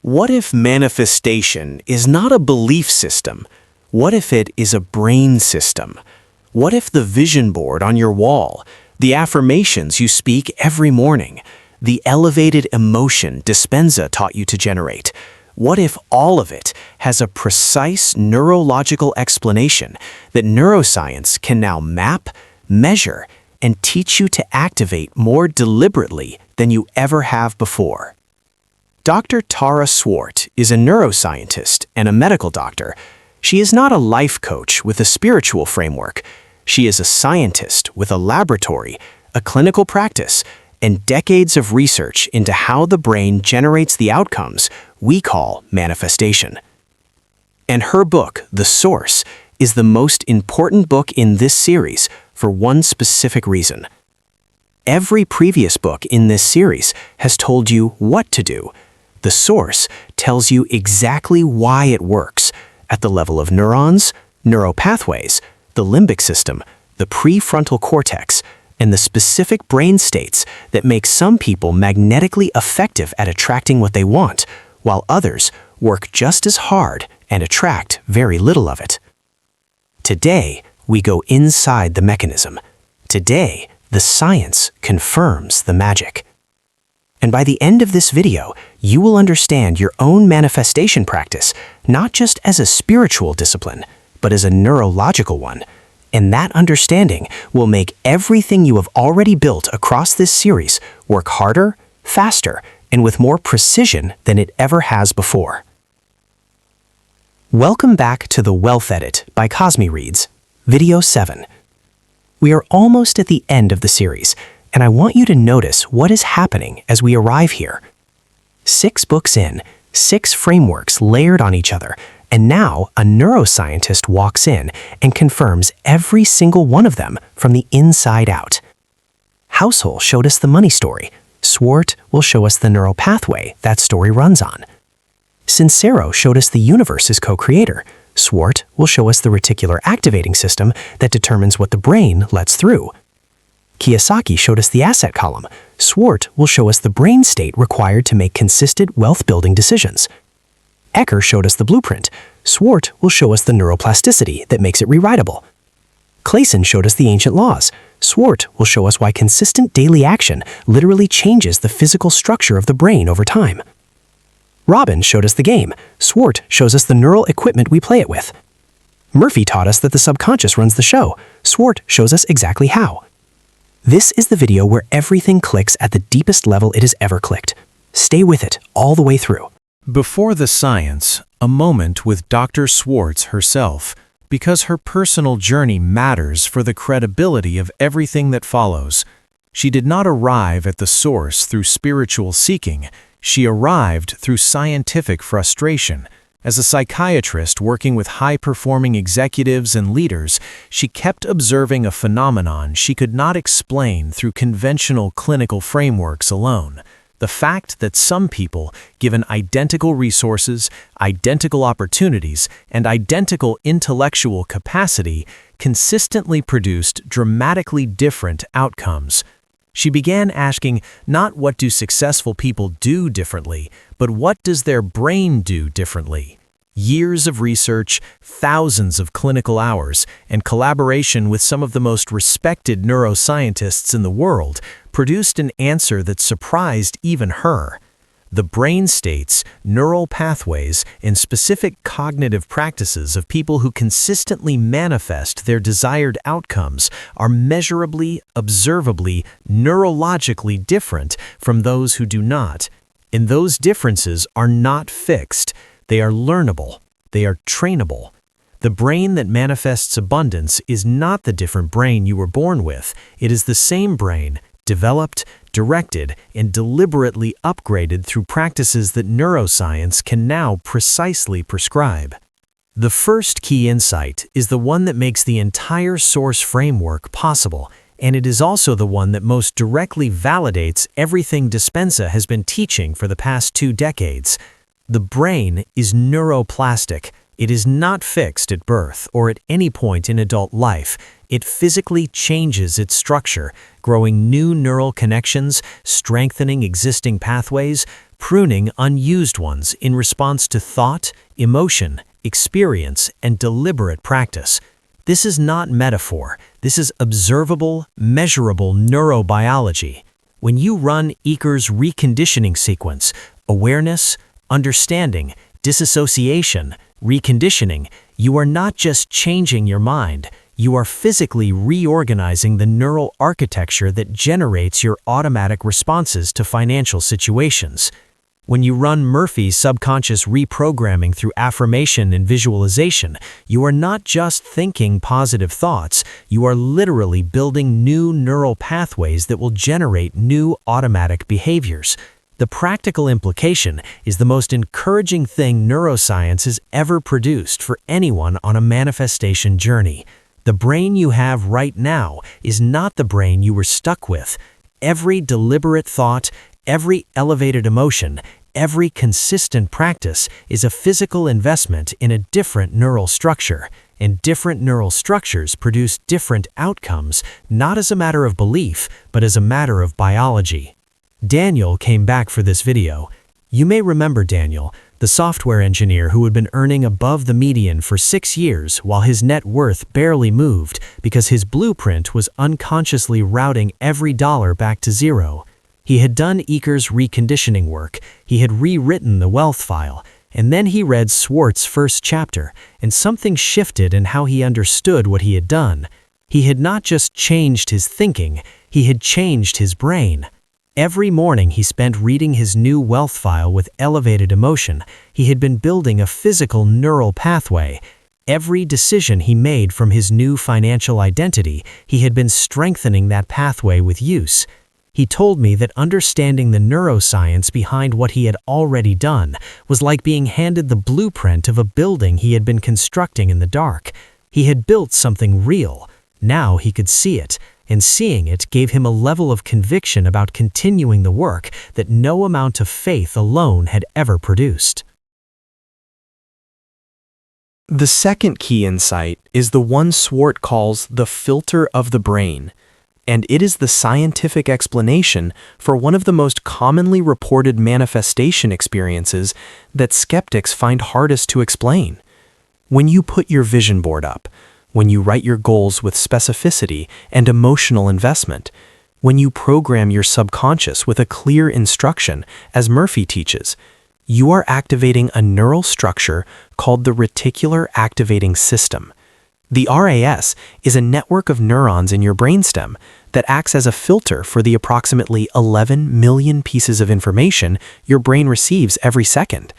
What if manifestation is not a belief system? What if it is a brain system? What if the vision board on your wall, the affirmations you speak every morning, the elevated emotion Dispenza taught you to generate, what if all of it has a precise neurological explanation that neuroscience can now map, measure, and teach you to activate more deliberately than you ever have before? Dr. Tara Swart is a neuroscientist and a medical doctor. She is not a life coach with a spiritual framework. She is a scientist with a laboratory, a clinical practice, and decades of research into how the brain generates the outcomes we call manifestation. And her book, The Source, is the most important book in this series for one specific reason. Every previous book in this series has told you what to do. The Source tells you exactly why it works at the level of neurons, neural pathways, the limbic system, the prefrontal cortex, and the specific brain states that make some people magnetically effective at attracting what they want, while others work just as hard and attract very little of it. Today, we go inside the mechanism. Today, the science confirms the magic. And by the end of this video, you will understand your own manifestation practice, not just as a spiritual discipline, but as a neurological one. And that understanding will make everything you have already built across this series work harder, faster, and with more precision than it ever has before. Welcome back to the Wealth Edit by CosmiReads, Video 7. We are almost at the end of the series, and I want you to notice what is happening as we arrive here. 6 books in, 6 frameworks layered on each other, and now a neuroscientist walks in and confirms every single one of them from the inside out. Househole showed us the money story. Swart will show us the neural pathway that story runs on. Sincero showed us the universe's co-creator. Swart will show us the reticular activating system that determines what the brain lets through. Kiyosaki showed us the asset column. Swart will show us the brain state required to make consistent wealth-building decisions. Ecker showed us the blueprint. Swart will show us the neuroplasticity that makes it rewritable. Clayson showed us the ancient laws. Swart will show us why consistent daily action literally changes the physical structure of the brain over time. Robin showed us the game. Swart shows us the neural equipment we play it with. Murphy taught us that the subconscious runs the show. Swart shows us exactly how. This is the video where everything clicks at the deepest level it has ever clicked. Stay with it all the way through. Before the science, a moment with Dr. Swart herself, because her personal journey matters for the credibility of everything that follows. She did not arrive at the source through spiritual seeking. She arrived through scientific frustration. As a psychiatrist working with high-performing executives and leaders, she kept observing a phenomenon she could not explain through conventional clinical frameworks alone. The fact that some people, given identical resources, identical opportunities, and identical intellectual capacity, consistently produced dramatically different outcomes. She began asking not what do successful people do differently, but what does their brain do differently? Years of research, thousands of clinical hours, and collaboration with some of the most respected neuroscientists in the world produced an answer that surprised even her. The brain states, neural pathways, and specific cognitive practices of people who consistently manifest their desired outcomes are measurably, observably, neurologically different from those who do not. And those differences are not fixed. They are learnable. They are trainable. The brain that manifests abundance is not the different brain you were born with. It is the same brain, developed, directed, and deliberately upgraded through practices that neuroscience can now precisely prescribe. The first key insight is the one that makes the entire source framework possible, and it is also the one that most directly validates everything Dispenza has been teaching for the past 2 decades. The brain is neuroplastic. It is not fixed at birth or at any point in adult life. It physically changes its structure, growing new neural connections, strengthening existing pathways, pruning unused ones in response to thought, emotion, experience, and deliberate practice. This is not metaphor. This is observable, measurable neurobiology. When you run Eker's reconditioning sequence, awareness, understanding, disassociation, reconditioning, you are not just changing your mind, you are physically reorganizing the neural architecture that generates your automatic responses to financial situations. When you run Murphy's subconscious reprogramming through affirmation and visualization, you are not just thinking positive thoughts, you are literally building new neural pathways that will generate new automatic behaviors. The practical implication is the most encouraging thing neuroscience has ever produced for anyone on a manifestation journey. The brain you have right now is not the brain you were stuck with. Every deliberate thought, every elevated emotion, every consistent practice is a physical investment in a different neural structure, and different neural structures produce different outcomes, not as a matter of belief, but as a matter of biology. Daniel came back for this video. You may remember Daniel, the software engineer who had been earning above the median for 6 years while his net worth barely moved because his blueprint was unconsciously routing every dollar back to zero. He had done Eker's reconditioning work, he had rewritten the wealth file, and then he read Swart's first chapter, and something shifted in how he understood what he had done. He had not just changed his thinking, he had changed his brain. Every morning he spent reading his new wealth file with elevated emotion. He had been building a physical neural pathway. Every decision he made from his new financial identity, he had been strengthening that pathway with use. He told me that understanding the neuroscience behind what he had already done was like being handed the blueprint of a building he had been constructing in the dark. He had built something real. Now he could see it, and seeing it gave him a level of conviction about continuing the work that no amount of faith alone had ever produced. The second key insight is the one Swart calls the filter of the brain, and it is the scientific explanation for one of the most commonly reported manifestation experiences that skeptics find hardest to explain. When you put your vision board up, when you write your goals with specificity and emotional investment, when you program your subconscious with a clear instruction, as Murphy teaches, you are activating a neural structure called the Reticular Activating System. The RAS is a network of neurons in your brainstem that acts as a filter for the approximately 11 million pieces of information your brain receives every second.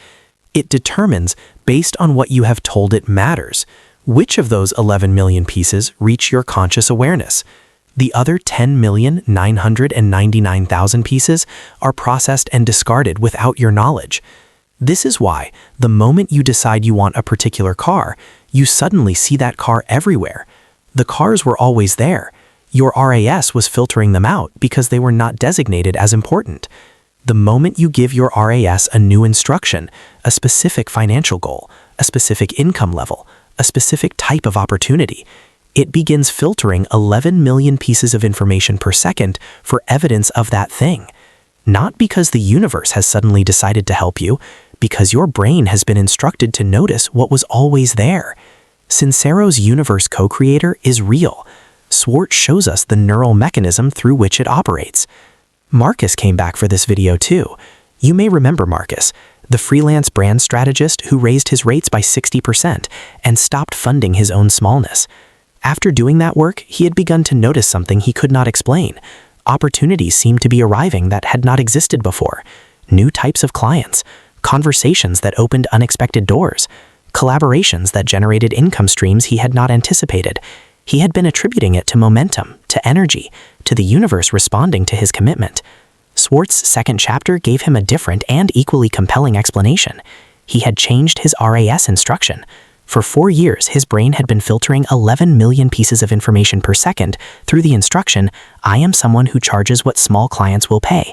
It determines, based on what you have told it matters, which of those 11 million pieces reach your conscious awareness. The other 10,999,000 pieces are processed and discarded without your knowledge. This is why, the moment you decide you want a particular car, you suddenly see that car everywhere. The cars were always there. Your RAS was filtering them out because they were not designated as important. The moment you give your RAS a new instruction, a specific financial goal, a specific income level, a specific type of opportunity, it begins filtering 11 million pieces of information per second for evidence of that thing. Not because the universe has suddenly decided to help you, because your brain has been instructed to notice what was always there. Sincero's universe co-creator is real. Swart shows us the neural mechanism through which it operates. Marcus came back for this video too. You may remember Marcus, the freelance brand strategist who raised his rates by 60% and stopped funding his own smallness. After doing that work, he had begun to notice something he could not explain. Opportunities seemed to be arriving that had not existed before. New types of clients, conversations that opened unexpected doors, collaborations that generated income streams he had not anticipated. He had been attributing it to momentum, to energy, to the universe responding to his commitment. Swart's second chapter gave him a different and equally compelling explanation. He had changed his RAS instruction. For 4 years, his brain had been filtering 11 million pieces of information per second through the instruction, "I am someone who charges what small clients will pay."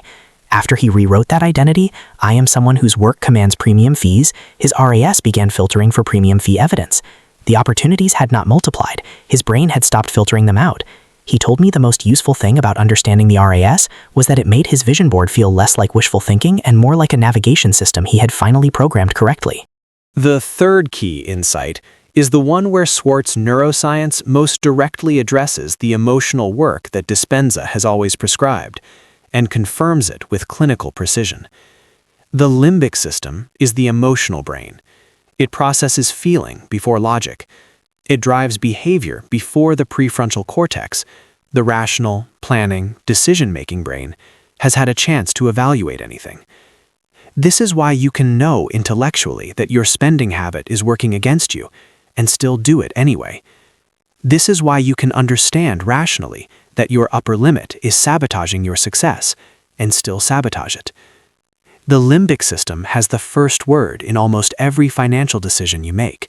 After he rewrote that identity, "I am someone whose work commands premium fees," his RAS began filtering for premium fee evidence. The opportunities had not multiplied. His brain had stopped filtering them out. He told me the most useful thing about understanding the RAS was that it made his vision board feel less like wishful thinking and more like a navigation system he had finally programmed correctly. The third key insight is the one where Swart's neuroscience most directly addresses the emotional work that Dispenza has always prescribed, and confirms it with clinical precision. The limbic system is the emotional brain. It processes feeling before logic. It drives behavior before the prefrontal cortex. The rational, planning, decision-making brain has had a chance to evaluate anything. This is why you can know intellectually that your spending habit is working against you and still do it anyway. This is why you can understand rationally that your upper limit is sabotaging your success and still sabotage it. The limbic system has the first word in almost every financial decision you make,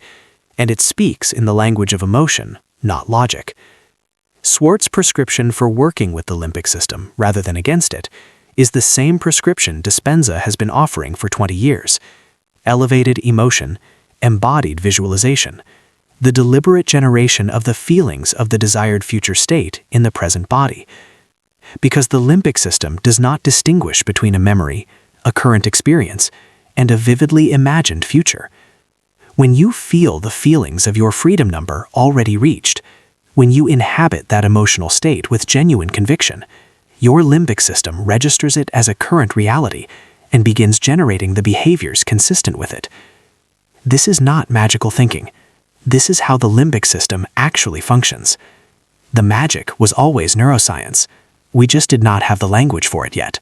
and it speaks in the language of emotion, not logic. Swart's prescription for working with the limbic system rather than against it is the same prescription Dispenza has been offering for 20 years. Elevated emotion, embodied visualization, the deliberate generation of the feelings of the desired future state in the present body. Because the limbic system does not distinguish between a memory, a current experience, and a vividly imagined future. When you feel the feelings of your freedom number already reached, when you inhabit that emotional state with genuine conviction, your limbic system registers it as a current reality and begins generating the behaviors consistent with it. This is not magical thinking. This is how the limbic system actually functions. The magic was always neuroscience. We just did not have the language for it yet.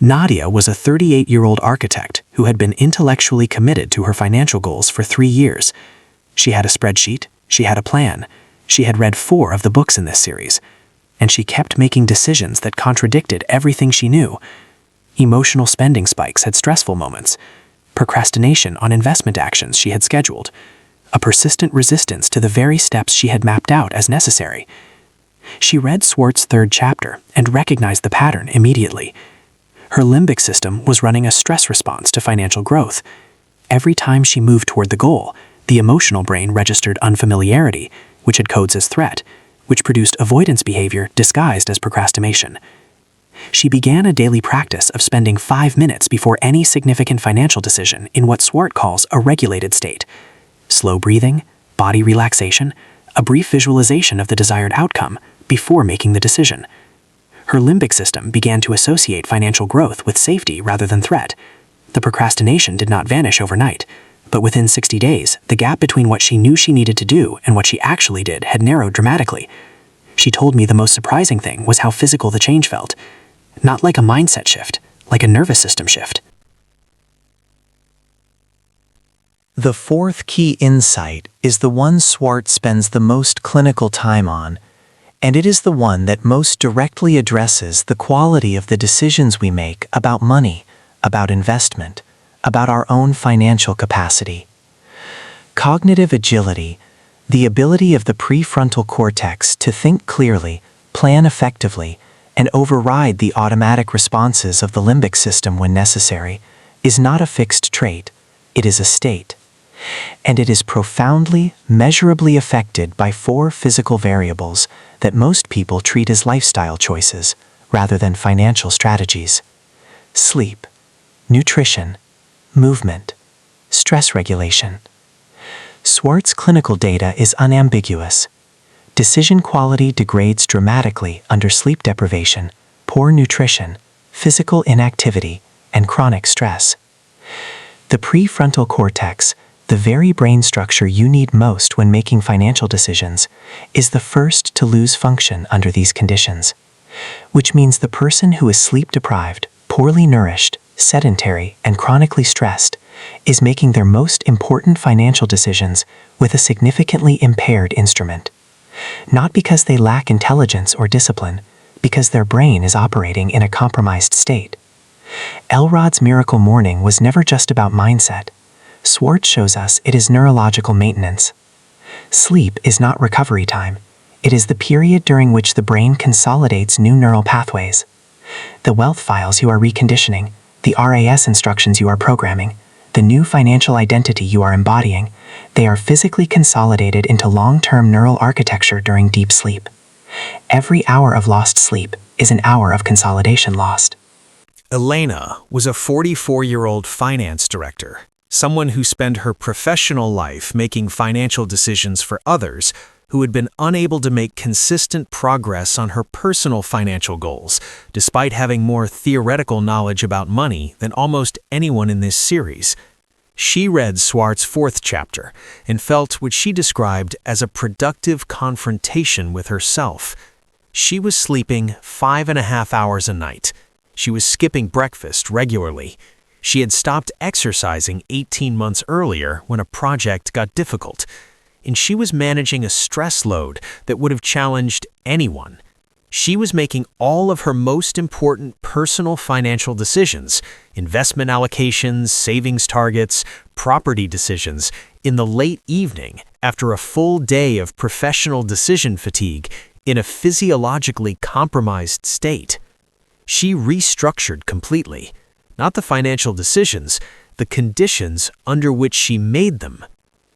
Nadia was a 38-year-old architect who had been intellectually committed to her financial goals for 3 years. She had a spreadsheet, she had a plan, she had read 4 of the books in this series, and she kept making decisions that contradicted everything she knew. Emotional spending spikes had stressful moments, procrastination on investment actions she had scheduled, a persistent resistance to the very steps she had mapped out as necessary. She read Swart's 3rd chapter and recognized the pattern immediately. Her limbic system was running a stress response to financial growth. Every time she moved toward the goal, the emotional brain registered unfamiliarity, which had codes as threat, which produced avoidance behavior disguised as procrastination. She began a daily practice of spending 5 minutes before any significant financial decision in what Swart calls a regulated state. Slow breathing, body relaxation, a brief visualization of the desired outcome before making the decision. Her limbic system began to associate financial growth with safety rather than threat. The procrastination did not vanish overnight, but within 60 days, the gap between what she knew she needed to do and what she actually did had narrowed dramatically. She told me the most surprising thing was how physical the change felt. Not like a mindset shift, like a nervous system shift. The 4th key insight is the one Swart spends the most clinical time on, and it is the one that most directly addresses the quality of the decisions we make about money, about investment, about our own financial capacity. Cognitive agility, the ability of the prefrontal cortex to think clearly, plan effectively, and override the automatic responses of the limbic system when necessary, is not a fixed trait, it is a state. And it is profoundly, measurably affected by 4 physical variables that most people treat as lifestyle choices rather than financial strategies: sleep, nutrition, movement, stress regulation. Swart's clinical data is unambiguous. Decision quality degrades dramatically under sleep deprivation, poor nutrition, physical inactivity, and chronic stress. The prefrontal cortex, the very brain structure you need most when making financial decisions, is the first to lose function under these conditions, which means the person who is sleep-deprived, poorly nourished, sedentary, and chronically stressed is making their most important financial decisions with a significantly impaired instrument. Not because they lack intelligence or discipline, because their brain is operating in a compromised state. Elrod's Miracle Morning was never just about mindset. Swart shows us it is neurological maintenance. Sleep is not recovery time. It is the period during which the brain consolidates new neural pathways. The wealth files you are reconditioning, the RAS instructions you are programming, the new financial identity you are embodying, they are physically consolidated into long-term neural architecture during deep sleep. Every hour of lost sleep is an hour of consolidation lost. Elena was a 44-year-old finance director, someone who spent her professional life making financial decisions for others who had been unable to make consistent progress on her personal financial goals, despite having more theoretical knowledge about money than almost anyone in this series. She read Swart's 4th chapter and felt what she described as a productive confrontation with herself. She was sleeping 5.5 hours a night. She was skipping breakfast regularly. She had stopped exercising 18 months earlier when a project got difficult. And she was managing a stress load that would have challenged anyone. She was making all of her most important personal financial decisions, investment allocations, savings targets, property decisions, in the late evening after a full day of professional decision fatigue in a physiologically compromised state. She restructured completely, not the financial decisions, the conditions under which she made them.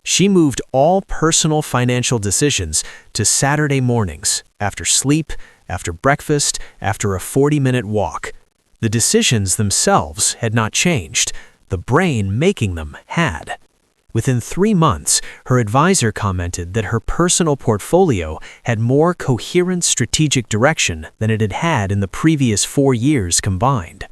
She moved all personal financial decisions to Saturday mornings, after sleep, after breakfast, after a 40-minute walk. The decisions themselves had not changed. The brain making them had. Within 3 months, her advisor commented that her personal portfolio had more coherent strategic direction than it had had in the previous 4 years combined.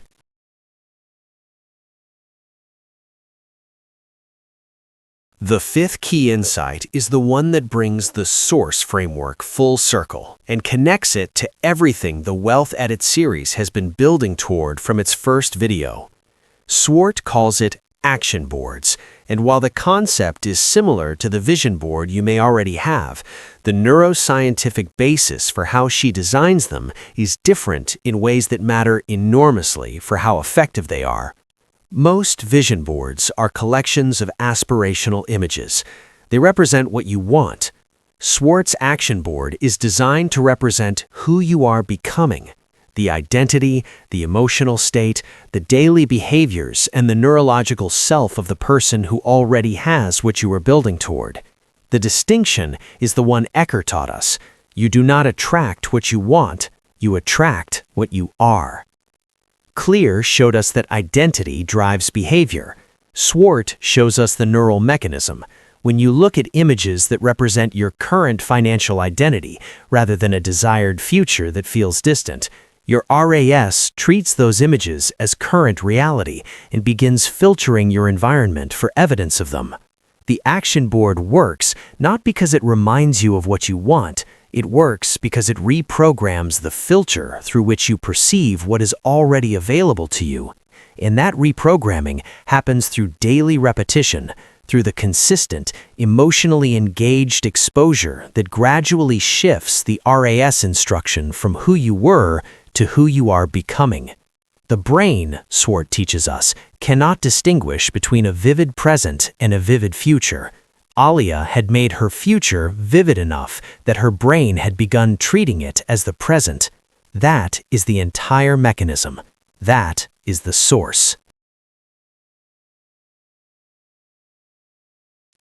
The 5th key insight is the one that brings the source framework full circle and connects it to everything the Wealth Edit series has been building toward from its first video. Swart calls it action boards, and while the concept is similar to the vision board you may already have, the neuroscientific basis for how she designs them is different in ways that matter enormously for how effective they are. Most vision boards are collections of aspirational images. They represent what you want. Swart's action board is designed to represent who you are becoming, the identity, the emotional state, the daily behaviors, and the neurological self of the person who already has what you are building toward. The distinction is the one Ecker taught us. You do not attract what you want, you attract what you are. Clear showed us that identity drives behavior. Swart shows us the neural mechanism. When you look at images that represent your current financial identity rather than a desired future that feels distant, your RAS treats those images as current reality and begins filtering your environment for evidence of them. The action board works not because it reminds you of what you want. It works because it reprograms the filter through which you perceive what is already available to you. And that reprogramming happens through daily repetition, through the consistent, emotionally engaged exposure that gradually shifts the RAS instruction from who you were to who you are becoming. The brain, Swart teaches us, cannot distinguish between a vivid present and a vivid future. Alia had made her future vivid enough that her brain had begun treating it as the present. That is the entire mechanism. That is the source.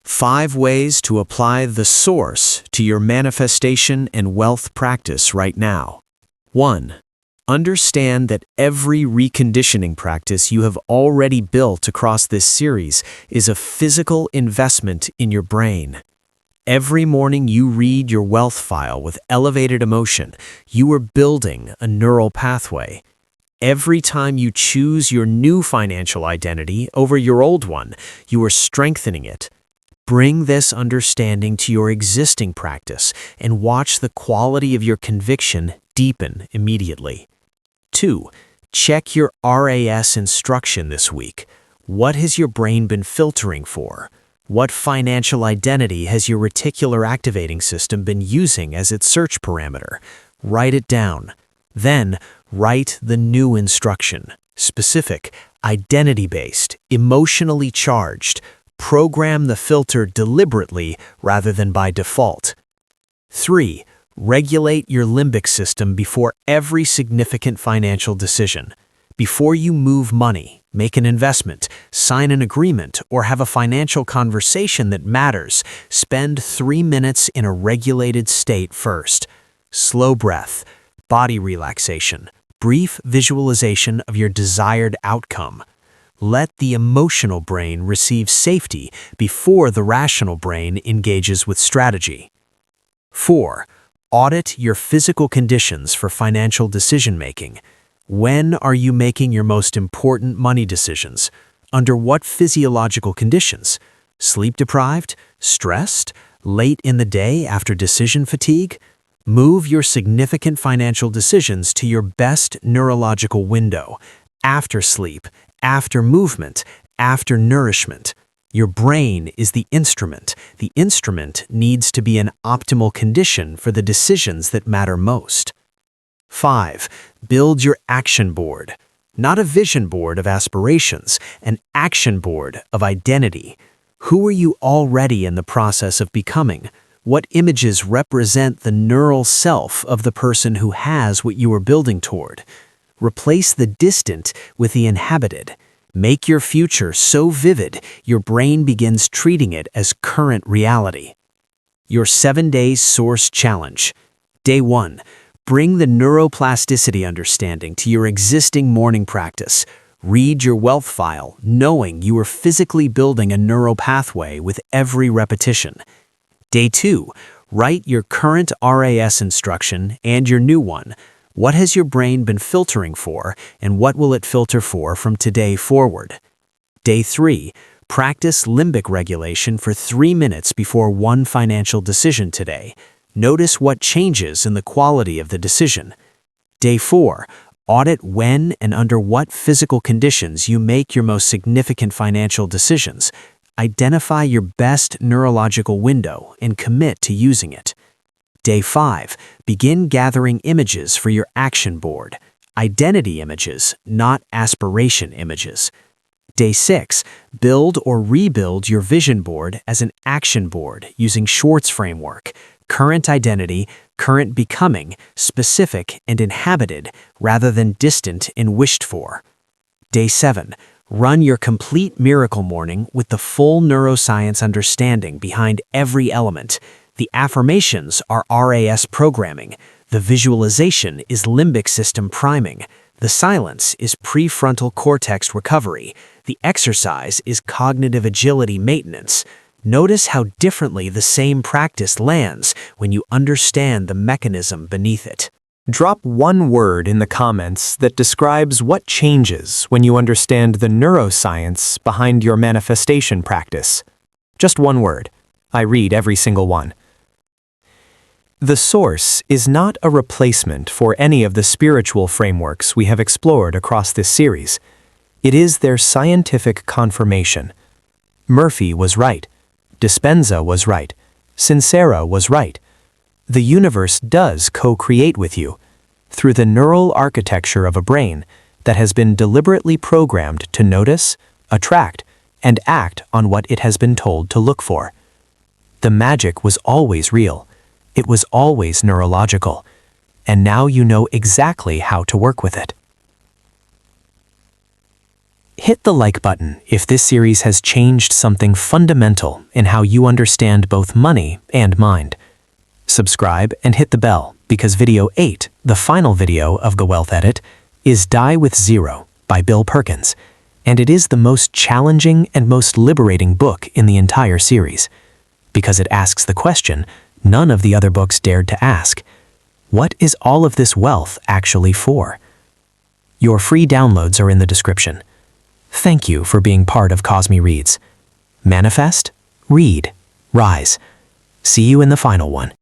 5 ways to apply the source to your manifestation and wealth practice right now. 1. Understand that every reconditioning practice you have already built across this series is a physical investment in your brain. Every morning you read your wealth file with elevated emotion, you are building a neural pathway. Every time you choose your new financial identity over your old one, you are strengthening it. Bring this understanding to your existing practice and watch the quality of your conviction deepen immediately. 2. Check your RAS instruction this week. What has your brain been filtering for? What financial identity has your reticular activating system been using as its search parameter? Write it down. Then, write the new instruction. Specific, identity-based, emotionally charged. Program the filter deliberately rather than by default. 3. Regulate your limbic system before every significant financial decision. Before you move money, make an investment, sign an agreement, or have a financial conversation that matters, spend 3 minutes in a regulated state first. slow breath, body relaxation, brief visualization of your desired outcome. Let the emotional brain receive safety before the rational brain engages with strategy. 4. Audit your physical conditions for financial decision-making. When are you making your most important money decisions? Under what physiological conditions? Sleep-deprived? Stressed? Late in the day after decision fatigue? Move your significant financial decisions to your best neurological window, after sleep, after movement, after nourishment. Your brain is the instrument. The instrument needs to be in optimal condition for the decisions that matter most. 5. Build your action board. Not a vision board of aspirations, an action board of identity. Who are you already in the process of becoming? What images represent the neural self of the person who has what you are building toward? Replace the distant with the inhabited. Make your future so vivid, your brain begins treating it as current reality. Your 7-day source challenge. Day 1. Bring the neuroplasticity understanding to your existing morning practice. Read your wealth file, knowing you are physically building a neural pathway with every repetition. Day 2. Write your current RAS instruction and your new one. What has your brain been filtering for, and what will it filter for from today forward? Day 3. Practice limbic regulation for 3 minutes before one financial decision today. Notice what changes in the quality of the decision. Day 4. Audit when and under what physical conditions you make your most significant financial decisions. Identify your best neurological window and commit to using it. Day 5. Begin gathering images for your action board. Identity images, not aspiration images. Day 6. Build or rebuild your vision board as an action board using Swart's framework. Current identity, current becoming, specific and inhabited rather than distant and wished for. Day 7. Run your complete miracle morning with the full neuroscience understanding behind every element. The affirmations are RAS programming. The visualization is limbic system priming. The silence is prefrontal cortex recovery. The exercise is cognitive agility maintenance. Notice how differently the same practice lands when you understand the mechanism beneath it. Drop one word in the comments that describes what changes when you understand the neuroscience behind your manifestation practice. Just one word. I read every single one. The source is not a replacement for any of the spiritual frameworks we have explored across this series. It is their scientific confirmation. Murphy was right. Dispenza was right. Sincera was right. The universe does co-create with you through the neural architecture of a brain that has been deliberately programmed to notice, attract, and act on what it has been told to look for. The magic was always real. It was always neurological, and now you know exactly how to work with it. Hit the like button if this series has changed something fundamental in how you understand both money and mind. Subscribe and hit the bell because video 8, the final video of the Wealth Edit, is Die with Zero by Bill Perkins, and it is the most challenging and most liberating book in the entire series because it asks the question none of the other books dared to ask. What is all of this wealth actually for? Your free downloads are in the description. Thank you for being part of CosmiReads. Manifest, read, rise. See you in the final one.